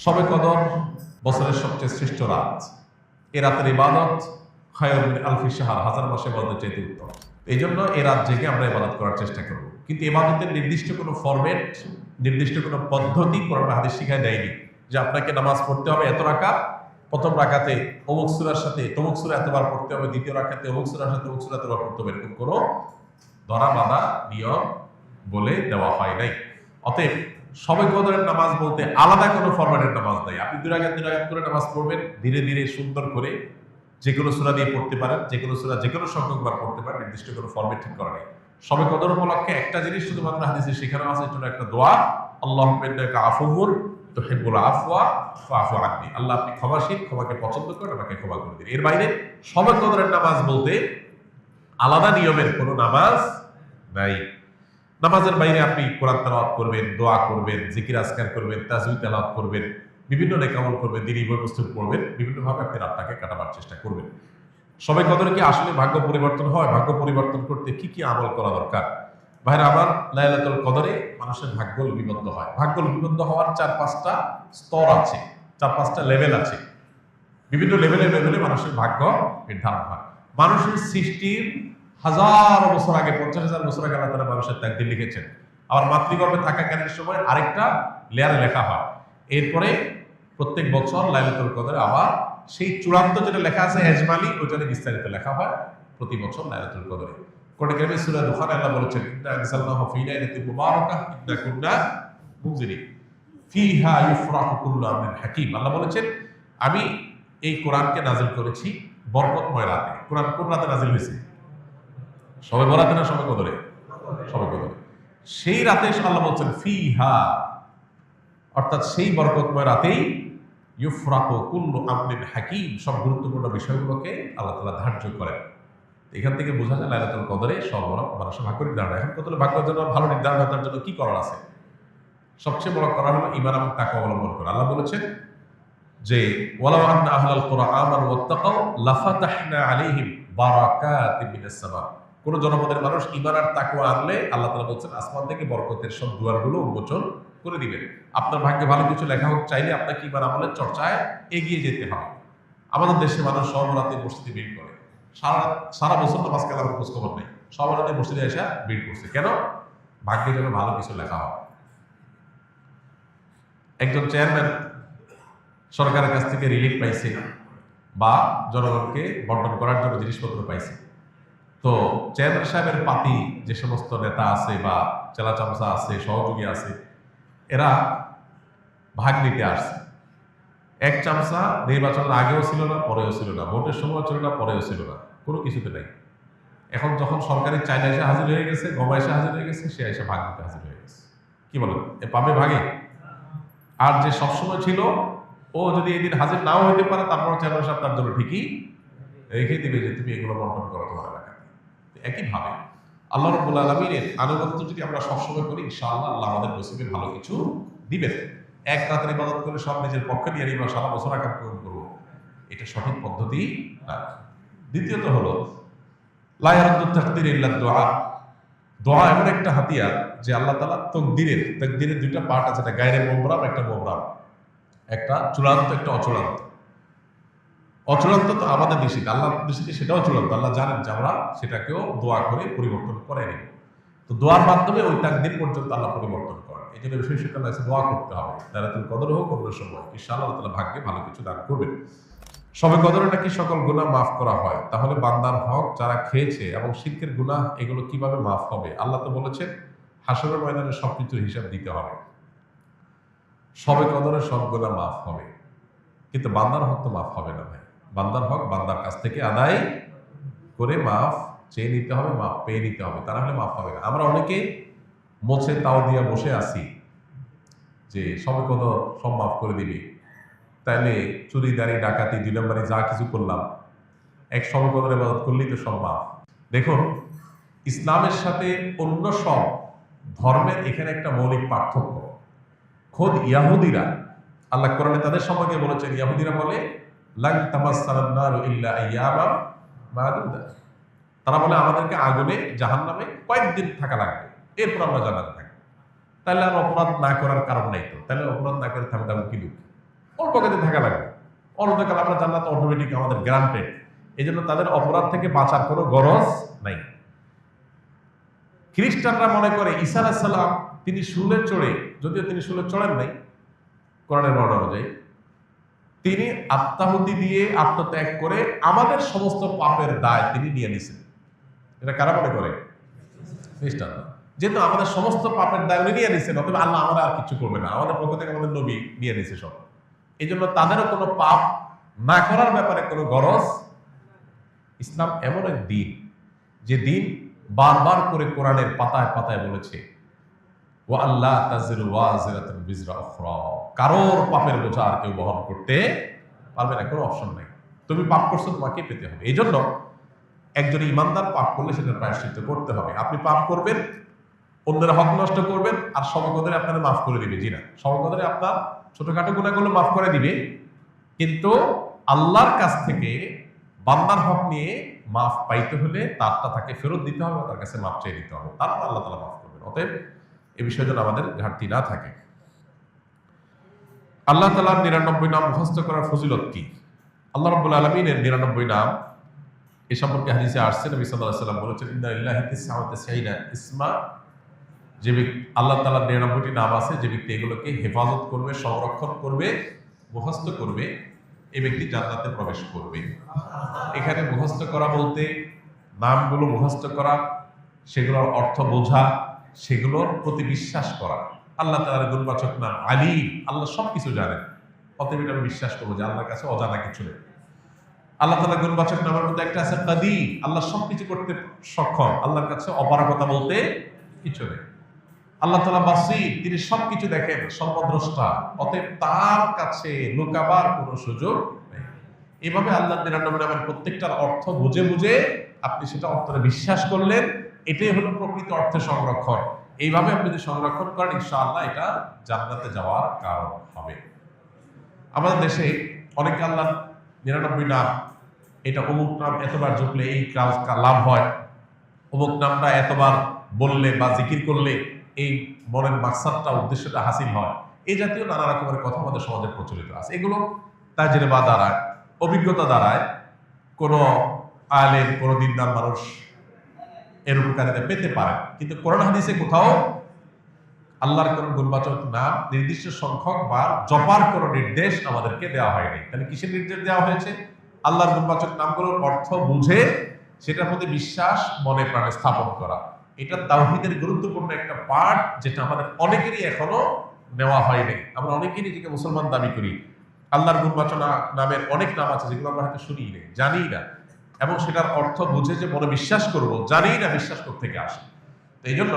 শবে কদর বছরের সবচেয়ে শ্রেষ্ঠ রাত। এ রাতের ইবাদত খায়রুম মিন আলফি শাহর, হাজার মাসে ইবাদতের চাইতে উত্তম। এই জন্য এ রাত জেগে আমরা ইবাদত করার চেষ্টা করব। কিন্তু ইবাদতের নির্দিষ্ট কোনো ফরম্যাট, নির্দিষ্ট কোনো পদ্ধতি কোরআন হাদিস শিখায় দেয়নি যে আপনাকে নামাজ পড়তে হবে এত রাকাত, প্রথম রাকাতে অমুক সূরার সাথে তমুক সূরা এতবার পড়তে হবে, দ্বিতীয় রাকাতে অমুক সূরার সাথে অমুক সূরা এতবার পড়তে হবে, এরকম কোনো ধরা বাঁধা নিয়ম বলে দেওয়া হয় নাই। অতএব শবে কদরের নামাজ বলতে আলাদা কোনো ফরম্যাটের নামাজ নাই। আপনি দুই রাকাত করে নামাজ পড়বেন, ধীরে ধীরে সুন্দর করে যে কোনো সূরা দিয়ে পড়তে পারেন, যে কোনো সূরা যে কোনো সংখ্যকবার পড়তে পারেন, নির্দিষ্ট কোনো ফরম্যাট ঠিক করা নেই। শবে কদর উপলক্ষে একটা জিনিস শুধুমাত্র হাদিসে শেখানো আছে, এটা একটা দোয়া, আল্লাহুম্মা ইন্নাকা আফুউন তুহিব্বুল আফওয়া ফাআফু আন্নি। আল্লাহ আপনি ক্ষমাশীল, ক্ষমাকে পছন্দ করেন, আমাকে ক্ষমা করে দিন। এর বাইরে শবে কদরের নামাজ বলতে আলাদা নিয়মের কোনো নামাজ নাই। নামাজের বাইরে আপনি কোরআন তেলাওয়াত করবেন, দোয়া করবেন, জিকির আজকার করবেন, তাসবিহ তেলাওয়াত করবেন, বিভিন্ন নেকামল করবেন, দিনী বই পুস্তক পড়বেন, বিভিন্নভাবে আপনি রাতটাকে কাটাবার চেষ্টা করবেন। শবে কদরে কি আসলে ভাগ্য পরিবর্তন হয়? ভাগ্য পরিবর্তন করতে কি কি আমল করা দরকার? ভাইরা আমার, লাইলাতুল কদরে মানুষের ভাগ্য লিপিবদ্ধ হয়। ভাগ্য লিপিবদ্ধ হওয়ার 4-5টা স্তর আছে, 4-5টা লেভেল আছে। বিভিন্ন লেভেলে লেভেলে মানুষের ভাগ্য নির্ধারণ হয়। মানুষের সৃষ্টির হাজার বছর আগে, 50,000 বছর আগে আল্লাহ তাআলা মানুষের তাকদীর লিখেছেন। আবার মাতৃগর্ভে থাকাকালীন সময় আরেকটা লেয়ারে লেখা হয়। এরপরে প্রত্যেক বছর লাইলাতুল কদরে আবার সেই চূড়ান্ত যেটা লেখা আছে এজমালি, ওইটারে বিস্তারিত লেখা হয় প্রতি বছর লাইলাতুল কদরে। কোরআন কারীমে সূরা দুখানে আল্লাহ বলেছেন, ইন্না আনজালনাহু ফী লাইলাতিন মুবারাকাহ ইন্না কুন্না মুনজিরিন ফীহা ইউফরাকু কুল্লু আমরিন হাকীম। আল্লাহ বলেছেন, আমি এই কোরআনকে নাযিল করেছি বরকতময় রাতে। কোরআন কোন রাতে নাযিল হয়েছে? শবে বরাতে না শবে কদরে? শবে কদরে। সেই রাতে আল্লাহ বলছেন ফীহা, অর্থাৎ সেই বরকতময় রাতেই ইউফরাকু কুল্লু আমরিন হাকীম, সব গুরুত্বপূর্ণ বিষয়গুলোকে আল্লাহ তাআলা ধার্য করেন। এখান থেকে বোঝা যায় লাইলাতুল কদরে সব মানুষের ভাগ্য নির্ধারণ। এখন কত ভাগ্যের জন্য ভালো নির্ধারণ হয়, তার জন্য কি করার আছে? সবচেয়ে বড় করার হলো ঈমান এবং তাকওয়া অবলম্বন করা। আল্লাহ বলেছেন যে ওয়ালাউ আন্না আহলাল কুরআ আমানু ওয়াত্তাকাউ লাফাতাহনা আলাইহিম বারাকাতিন মিনাস সামা। কোন জনপদের মানুষ ঈমান আর তাকওয়া আনলে আল্লাহ তাআলা বলেছেন আসমান থেকে বরকতের সব দুয়ারগুলো উন্মোচন করে দিবেন। আপনার ভাগ্যে ভালো কিছু লেখা হোক চাইলে আপনাকে ঈমান আমলের চর্চায় এগিয়ে যেতে হবে। আমাদের দেশে মানুষ সব রাতে মসজিদে ভিড় করে, সারা বছর নামাজ কালাম খোঁজ খবর নেই, সব রাতে মসজিদে এসে ভিড় করছে। কেন? ভাগ্যে যেন ভালো কিছু লেখা হয়। একজন চেয়ারম্যান সরকারের কাছ থেকে রিলিফ পাইছে বা জনগণকে বন্টন করার জন্য জিনিসপত্র পাইছে। তো চেয়ারম্যান সাহেবের পাতি যে সমস্ত নেতা আছে বা চেলা চামচা আছে, সহযোগী আছে, এরা ভাগ নিতে আসছে। এক চামচা নির্বাচনের আগেও ছিল না, পরেও ছিল না, ভোটের সময় ছিল না, পরেও ছিল না, কোনো কিছুতে নাই। এখন যখন সরকারের চাইনা এসে হাজির হয়ে গেছে, গমা এসে হাজির হয়ে গেছে, সে এসে ভাগ নিতে হাজির হয়ে গেছে। কি বলেন, এ পাবে ভাগে? আর যে সবসময় ছিল, ও যদি এদিন হাজির নাও হইতে পারে, তারপর চেয়ারম্যান সাহেব তার জন্য ঠিকই রেখে দিবে যে তুমি এগুলো বন্টন করো তোমার এলাকায়। একইভাবে আল্লাহ রাব্বুল আলামিনের আনুগত্য যদি আমরা সবসময় করি, ইনশাআল্লাহ আল্লাহ আমাদের নসিবে ভালো কিছু দিবেন। এক রাতের ইবাদত করে সব নিজের পক্ষে নিয়ে নিবা, সারা বছর আকাম পূরণ করবো, এটা সঠিক পদ্ধতি না। দ্বিতীয়ত হলো লা ইয়ারদ্দু তাকদীর ইল্লা দুআ। দোয়া এমন একটা হাতিয়ার যে আল্লাহ তাআলা তাকদীরের দুইটা পার্ট আছে, একটা গায়রে মুবরাম, একটা মুবরাম, একটা চূড়ান্ত, একটা অচূড়ান্ত। অচূড়ান্ত তো আমাদের দৃষ্টিতে, আল্লাহর দৃষ্টিতে সেটাও চূড়ান্ত। আল্লাহ জানেন যে আমরা সেটাকেও দোয়া করে পরিবর্তন করে নিব। তো দোয়ার মাধ্যমে ওই তাকদীর পর্যন্ত আল্লাহ পরিবর্তন করেন। এই জন্য বিশেষ করে দোয়া করতে হবে। লাইলাতুল কদর হোক অন্য সময়, ইনশাআল্লাহ আল্লাহ তাআলা ভাগ্যে ভালো কিছু দান করবেন। শবে কদরে নাকি সকল গুনাহ মাফ করা হয়। তাহলে বান্দার হক যারা খেয়েছে এবং শিরকের গুনাহ, এগুলো কিভাবে মাফ হবে? আল্লাহ তো বলেছেন হাশরের ময়দানে সবকিছুর হিসাব দিতে হবে। শবে কদরে সব গুনাহ মাফ হবে, কিন্তু বান্দার হক তো মাফ হবে না ভাই। বান্দার হক বান্দার কাছ থেকে আদায় করে মাফ চেয়ে নিতে হবে, মাফ পেয়ে নিতে হবে, তা না হলে মাফ হবে না। আমরা অনেকে মোছে তাও দিয়ে বসে আছি যে শবে কদর সব মাফ করে দিবি, তাইলে চুরি দাঁড়ি ডাকাতি 2 নম্বরে যা কিছু করলাম, এক শবে কদর ইবাদত করলেই তো সব মাফ। দেখুন, ইসলামের সাথে অন্য সব ধর্মের এখানে একটা মৌলিক পার্থক্য। খোদ ইয়াহুদিরা, আল্লাহ কোরআনে তাদের সম্পর্কে বলেছেন, ইয়াহুদিরা বলে লান তামাসসানান নারু ইল্লা আইয়ামাম মাদুদা। তারা বলে আমাদেরকে আগুনে জাহান্নামে কয়েকদিন থাকা লাগবে, এরপর আমরা জান্নাতে থাকবো। তাহলে আর অপরাধ না করার কারণ নাই তো, তাহলে অপরাধ না করে থাকতে কি দুঃখ? অল্প কাজে থাকা লাগবে, অনন্তকাল আমরা জান্নাত অটোমেটিক আমাদের গ্রান্টেড। এই জন্য তাদের অপরাধ থেকে বাঁচার কোনো গরজ নাই। খ্রিস্টানরা মনে করে ঈসা আলাইহিস সালাম তিনি শুলে চড়ে, যদিও তিনি শুলে চড়েন নাই কোরআনের বর্ণনা অনুযায়ী, তিনি আত্মাহুতি দিয়ে আত্মত্যাগ করে আমাদের সমস্ত পাপের দায় তিনি নিয়ে নিছেন। এটা কারা মনে করে? খ্রিস্টানরা। যেহেতু আমাদের সমস্ত পাপের দায় উনি নিয়ে নিছেন, অতএব আল্লাহ আমরা আর কিছু করবে না, আমাদের পক্ষ থেকে আমাদের নবী নিয়ে নিছে সব। এই জন্য তাদেরও কোনো পাপ না করার ব্যাপারে কোনো গরজ। ইসলাম এমন এক দিন, যে দিন বারবার করে কোরআনের পাতায় পাতায় বলেছে ওয়া আল্লাহ তাজিরু ওয়াজিরাতুন বিজরা উখরা, কারোর পাপের বোঝা আর কেউ বহন করতে পারবে না, কোনো অপশন নাই। তুমি পাপ করছো, তোমাকে পেতে হবে। এই জন্য একজন ইমানদার পাপ করলে সেটা প্রায়শ্চিত্ত করতে হবে। আপনি পাপ করবেন, অন্যের হক নষ্ট করবেন, আর সবকদরে আপনাদের মাফ করে দিবে। জি না, সবকদরে আপনার ছোটখাটো গুনাহগুলো মাফ করে দিবে, কিন্তু আল্লাহর কাছ থেকে বান্দার হক নিয়ে মাফ পাইতে হলে তারটা তাকে ফেরত দিতে হবে, তার কাছে মাফ চেয়ে দিতে হবে, তারপর আল্লাহ তাআলা মাফ করবেন। অতএব এই বিষয়ে যেন আমাদের ঘাটতি না থাকে। আল্লাহ তাআলার ৯৯ নাম মুখস্থ করার ফজিলত কি? আল্লাহ রাব্বুল আলামিনের ৯৯ নাম এ সম্পর্কে হাদিসে আসছে, নবী সাল্লাল্লাহু আলাইহি ওয়াসাল্লাম বলেছেন ইন্না লিল্লাহি তিসআওয়া তিসঈনা ইসমা, যে ব্যক্তি আল্লাহ তাআলার ৯৯টি নাম আছে, যে ব্যক্তি এগুলোকে হেফাজত করবে, সংরক্ষণ করবে, মুখস্থ করবে, এই ব্যক্তি জান্নাতে প্রবেশ করবে। এখানে মুখস্থ করা বলতে নামগুলো মুখস্থ করা, সেগুলোর অর্থ বোঝা, সেগুলোর প্রতি বিশ্বাস করা। আল্লাহ তাআলার গুণবাচক নাম আলীম, আল্লাহ সবকিছু জানেন, অতএব এটা আমি বিশ্বাস করবো যে আল্লাহর কাছে অজানা কিছু নেই। আল্লাহ তাআলার গুণবাচক নামের মধ্যে একটা আছে কাদির, আল্লাহ সবকিছু করতে সক্ষম, আল্লাহর কাছে অপারগতা বলতে কিছু নেই। আল্লাহ তাআলা বাসীর, তিনি সবকিছু দেখেন, সর্বদ্রষ্টা, অতএব তার কাছে লুকাবার কোনো সুযোগ নেই। এইভাবে আল্লাহর ৯৯ নামের প্রত্যেকটার অর্থ বুঝে বুঝে আপনি সেটা অন্তরে বিশ্বাস করলেন, এটাই হলো প্রকৃত অর্থে সংরক্ষণ। এইভাবে আপনি যদি সংরক্ষণ করেন, ইনশাআল্লাহ এটা জান্নাতে যাওয়ার কারণ হবে। আমাদের দেশে অনেকে আল্লাহর ৯৯ নাম, এটা অমুক নাম এতবার জপলে এই কাজ লাভ হয়, অমুক নামটা এতবার বললে বা জিকির করলে এই মনের মাকসাদটা, উদ্দেশ্যটা হাসিল হয়, এই জাতীয় নানা রকমের কথা আমাদের সমাজে প্রচলিত আছে। এগুলো তাজরিবা দ্বারায়, অভিজ্ঞতা দ্বারায় কোনো আলেম, কোনো দিনদার মানুষ এর উপকারিতা পেতে পারে, কিন্তু কোরআন হাদিসে কোথাও আল্লাহর কোন গুণবাচক নাম নির্দিষ্ট সংখ্যক বার জপার কোন নির্দেশ আমাদেরকে দেওয়া হয়নি। তাহলে কিসের নির্দেশ দেওয়া হয়েছে? আল্লাহর গুণবাচক নামগুলোর অর্থ বুঝে সেটার প্রতি বিশ্বাস মনে প্রাণে স্থাপন করা। এটা তাওহীদের গুরুত্বপূর্ণ একটা পার্ট, যেটা আমাদের অনেকেরই এখনো নেওয়া হয়নি। আমরা অনেকেই নিজেকে মুসলমান দাবি করি, আল্লাহর গুণবাচক নামের অনেক নাম আছে যেগুলো আমরা হয়তো শুনি না, জানি না, এবং সেটার অর্থ বুঝে যে মনে বিশ্বাস করবো, জানি না বিশ্বাস কোত্থেকে আসে। তো এই জন্য